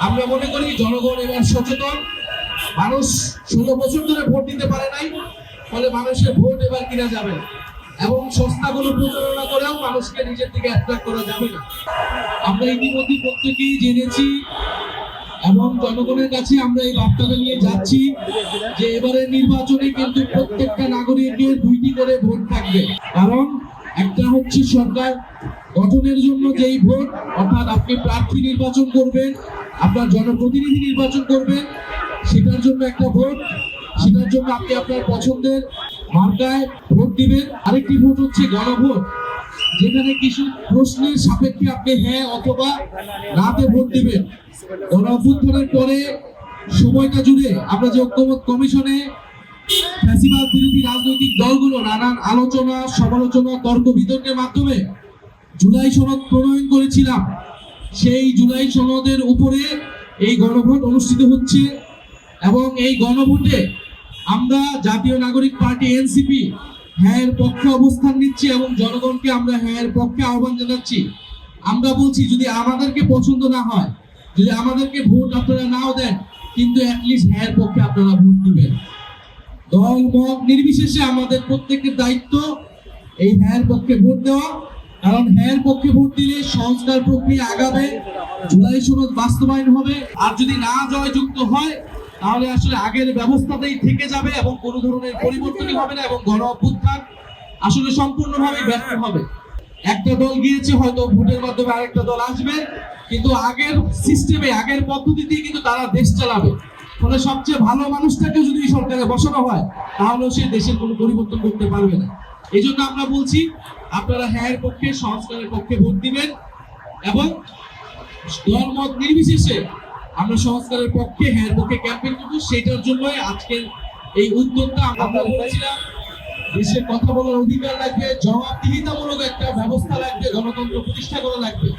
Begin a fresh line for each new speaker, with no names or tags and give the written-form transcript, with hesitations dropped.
আমরা মনে করি জনগণ এবার সচেতন। মানুষ 16 বছর ধরে ভোট দিতে পারে নাই, ফলে মানুষের ভোট এবার কিনা যাবে না এবং সংস্থাগুলো প্রচারণা করেও মানুষকে নিজের দিকে অ্যাট্রাক্ট করা যাবে না। আমরা ইতিমধ্যে প্রত্যেকেই জেনেছি এবং জনগণের কাছে আমরা এই বার্তাটা নিয়ে যাচ্ছি যে এবারের নির্বাচনে কিন্তু প্রত্যেকটা নাগরিকের 2টি করে ভোট থাকবে। কারণ একটা হচ্ছে সরকার গঠনের জন্য যেই ভোট, অর্থাৎ আপনি প্রার্থী নির্বাচন করবেন, আপনার জনপ্রতিনিধি নির্বাচন করবেন, সেটার জন্য একটা ভোট, সেটার জন্য আপনি আপনার পছন্দের মার্কায় ভোট দিবেন। আরেকটি ভোট হচ্ছে গণভোট, যেখানে কিছু প্রশ্নের সাপেক্ষে আপনি হ্যাঁ অথবা নাতে ভোট দিবেন। গণঅভ্যুত্থানের পরে সময়টা জুড়ে আমরা যে ঐক্যমত কমিশনে ফ্যাসিবাদ বিরোধী রাজনৈতিক দলগুলো নানান আলোচনা, সমালোচনা, তর্ক বিতর্কের মাধ্যমে জুলাই সনদ প্রণয়ন করেছিলাম, সেই জুলাই সনদের উপরে এই গণভোট অনুষ্ঠিত হচ্ছে এবং এই গণভোটে আমরা জাতীয় নাগরিক পার্টি এনসিপি হ্যাঁ এর পক্ষে অবস্থান নিচ্ছি এবং জনগণকে আমরা হ্যাঁ এর পক্ষে আহ্বান জানাচ্ছি। আমরা বলছি যদি আমাদেরকে পছন্দ না হয়, যদি আমাদেরকে ভোট আপনারা নাও দেন, কিন্তু অ্যাটলিস্ট হ্যাঁ এর পক্ষে আপনারা ভোট দিবেন। দল মত নির্বিশেষে আমাদের প্রত্যেকের দায়িত্ব এই হ্যাঁ এর পক্ষে ভোট দেওয়া, কারণ হ্যাঁ এর পক্ষে ভোট দিলে সংস্কার প্রক্রিয়া আগাবে, জুলাই সনদ বাস্তবায়ন হবে। আর যদি না জয়যুক্ত হয় তাহলে আসলে আগের ব্যবস্থাতেই থেকে যাবে এবং কোনো ধরনের পরিবর্তনই হবে না এবং গণ অভ্যুত্থান আসলে সম্পূর্ণভাবে ব্যর্থ হবে। একটা দল গিয়েছে, হয়তো ভোটের মাধ্যমে আরেকটা দল আসবে, কিন্তু আগের সিস্টেমে, আগের পদ্ধতিতেই কিন্তু তারা দেশ চালাবে। ফলে সবচেয়ে ভালো মানুষটাকে যদি সরকারে বসানো হয় তাহলে সে দেশের কোনো পরিবর্তন করতে পারবে না। এই জন্য আমরা বলছি আপনারা হ্যাঁ এর পক্ষে, সংস্কারের পক্ষে ভোট দিবেন এবং দল মত নির্বিশেষে আমরা সংস্কারের পক্ষে, হ্যাঁ এর পক্ষে ক্যাম্পেইন করবো। সেটার জন্যই আজকের এই উদ্যোগটা। আমরা বলেছিলাম দেশে কথা বলার অধিকার লাগবে, জবাবদিহিতামূলক একটা ব্যবস্থা লাগবে, গণতন্ত্র প্রতিষ্ঠা করা লাগবে।